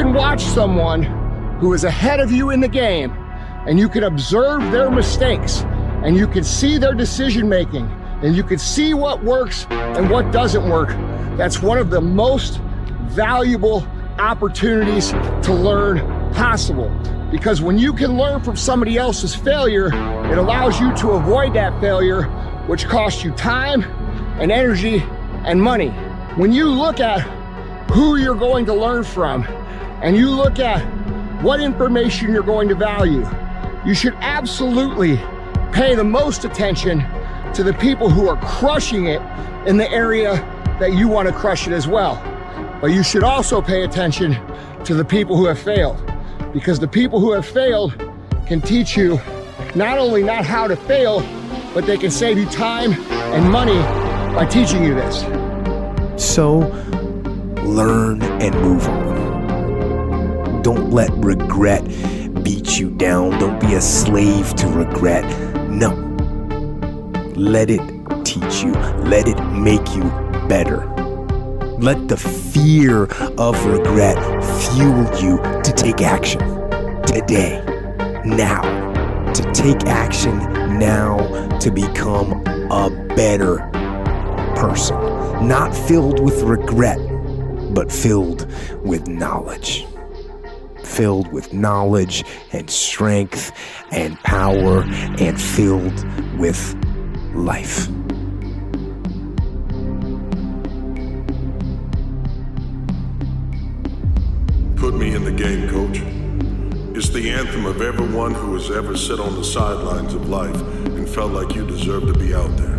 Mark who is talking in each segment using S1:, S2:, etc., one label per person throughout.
S1: can watch someone who is ahead of you in the game, and you can observe their mistakes, and you can see their decision making, and you can see what works and what doesn't work, that's one of the most valuable opportunities to learn possible. Because when you can learn from somebody else's failure, it allows you to avoid that failure, which costs you time and energy and money. When you look at who you're going to learn from, and you look at what information you're going to value, you should absolutely pay the most attention to the people who are crushing it in the area that you want to crush it as well. But you should also pay attention to the people who have failed, because the people who have failed can teach you not only not how to fail, but they can save you time and money by teaching you this.
S2: So, learn and move on. Don't let regret beat you down. Don't be a slave to regret. No. Let it teach you. Let it make you better. Let the fear of regret fuel you to take action today, now. To take action now to become a better person. Not filled with regret, but filled with knowledge. Filled with knowledge and strength and power, and filled with life.
S3: Put me in the game, coach. It's the anthem of everyone who has ever sat on the sidelines of life and felt like you deserve to be out there.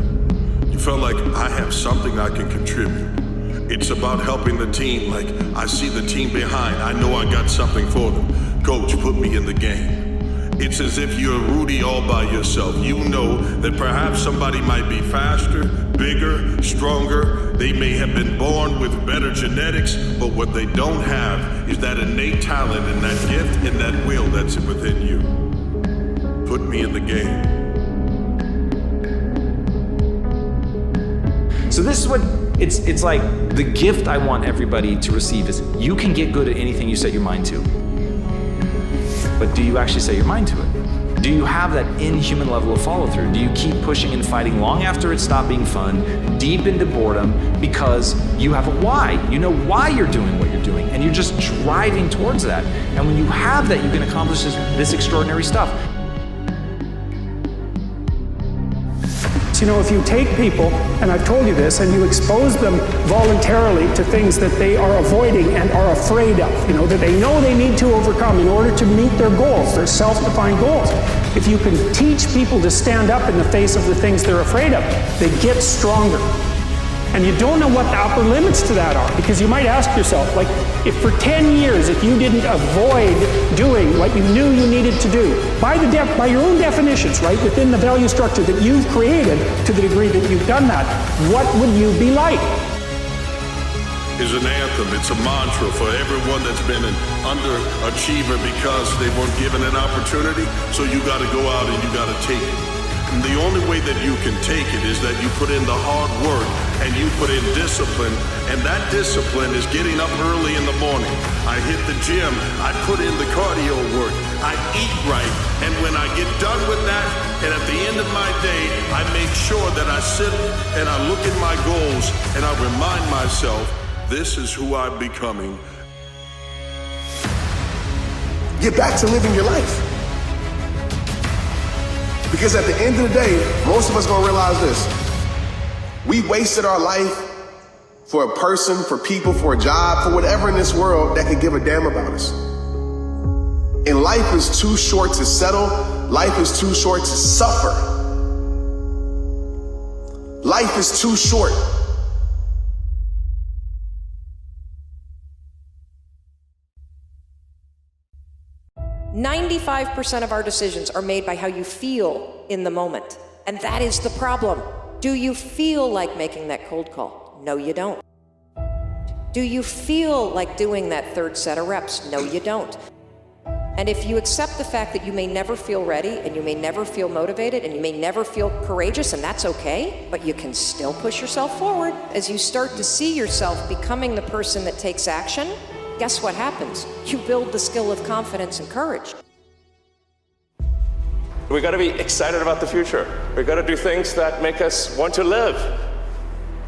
S3: You felt like I have something I can contribute. It's about helping the team, like I see the team behind. I know I got something for them. Coach, put me in the game. It's as if you're Rudy all by yourself. You know that perhaps somebody might be faster, bigger, stronger. They may have been born with better genetics, but what they don't have is that innate talent and that gift and that will that's within you. Put me in the game.
S4: So this is what it's like. The gift I want everybody to receive is you can get good at anything you set your mind to. But do you actually set your mind to it? Do you have that inhuman level of follow through? Do you keep pushing and fighting long after it stopped being fun, deep into boredom, because you have a why? You know why you're doing what you're doing, and you're just driving towards that. And when you have that, you can accomplish this extraordinary stuff.
S5: You know, if you take people, and I've told you this, and you expose them voluntarily to things that they are avoiding and are afraid of, you know, that they know they need to overcome in order to meet their goals, their self-defined goals. If you can teach people to stand up in the face of the things they're afraid of, they get stronger. And you don't know what the upper limits to that are, because you might ask yourself, like, if for 10 years, if you didn't avoid doing what you knew you needed to do, by your own definitions, right, within the value structure that you've created to the degree that you've done that, what would you be like?
S3: Is an anthem, it's a mantra for everyone that's been an underachiever because they weren't given an opportunity, so you gotta go out and you gotta take it. And the only way that you can take it is that you put in the hard work and you put in discipline, and that discipline is getting up early in the morning. I hit the gym, I put in the cardio work, I eat right, and when I get done with that, and at the end of my day, I make sure that I sit and I look at my goals and I remind myself, this is who I'm becoming.
S6: Get back to living your life. Because at the end of the day, most of us gonna realize this. We wasted our life for a person, for people, for a job, for whatever in this world that could give a damn about us. And life is too short to settle. Life is too short to suffer. Life is too short.
S7: "95% of our decisions are made by how you feel in the moment. And that is the problem. Do you feel like making that cold call? No, you don't. Do you feel like doing that third set of reps? No, you don't. And if you accept the fact that you may never feel ready, and you may never feel motivated, and you may never feel courageous, and that's okay, but you can still push yourself forward as you start to see yourself becoming the person that takes action, guess what happens? You build the skill of confidence and courage.
S8: We got to be excited about the future. We got to do things that make us want to live.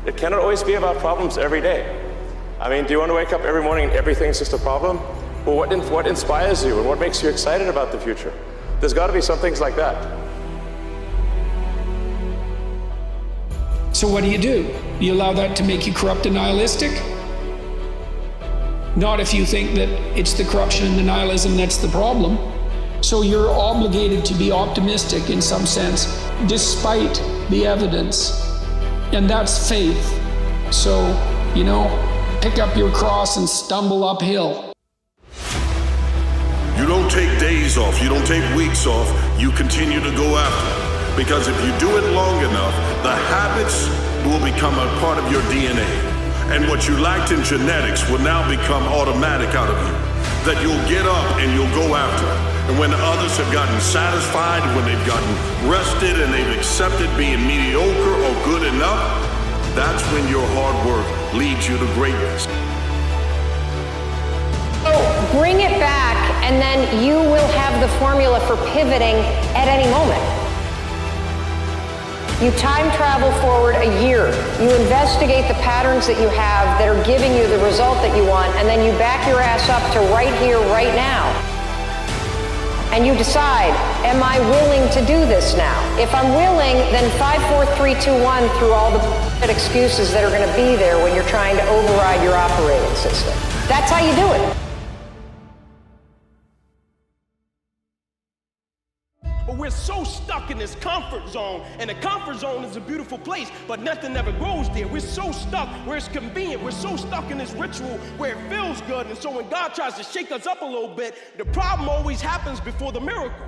S8: It cannot always be about problems every day. I mean, do you want to wake up every morning and everything's just a problem? Well, what inspires you and what makes you excited about the future? There's got to be some things like that.
S5: So what do? You allow that to make you corrupt and nihilistic? Not if you think that it's the corruption and the nihilism that's the problem. So you're obligated to be optimistic in some sense, despite the evidence. And that's faith. So, pick up your cross and stumble uphill.
S3: You don't take days off, you don't take weeks off, you continue to go after it. Because if you do it long enough, the habits will become a part of your DNA. And what you lacked in genetics will now become automatic out of you. That you'll get up and you'll go after it. And when others have gotten satisfied, when they've gotten rested and they've accepted being mediocre or good enough, that's when your hard work leads you to greatness.
S9: So bring it back, and then you will have the formula for pivoting at any moment. You time travel forward a year. You investigate the patterns that you have that are giving you the result that you want, and then you back your ass up to right here, right now. And you decide, am I willing to do this now? If I'm willing, then 5, 4, 3, 2, 1 through all the excuses that are going to be there when you're trying to override your operating system. That's how you do it.
S10: But we're so stuck in this comfort zone, and the comfort zone is a beautiful place, but nothing ever grows there. We're so stuck where it's convenient. We're so stuck in this ritual where it feels good, and so when God tries to shake us up a little bit, the problem always happens before the miracle.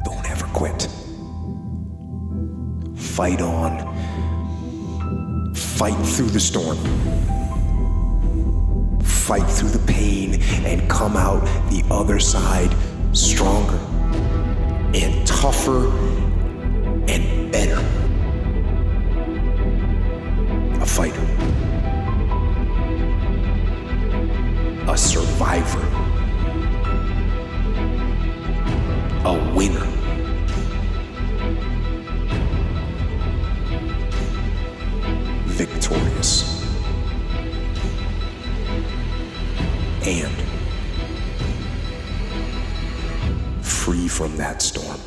S2: Don't ever quit. Fight on. Fight through the storm. Fight through the pain and come out the other side stronger and tougher and better. A fighter. A survivor. A winner. Victorious. And free from that storm.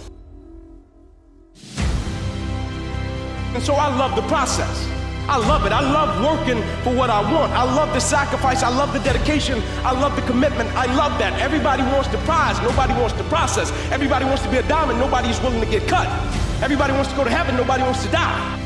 S10: And so I love the process. I love it. I love working for what I want. I love the sacrifice. I love the dedication. I love the commitment. I love that. Everybody wants the prize. Nobody wants the process. Everybody wants to be a diamond. Nobody's willing to get cut. Everybody wants to go to heaven. Nobody wants to die.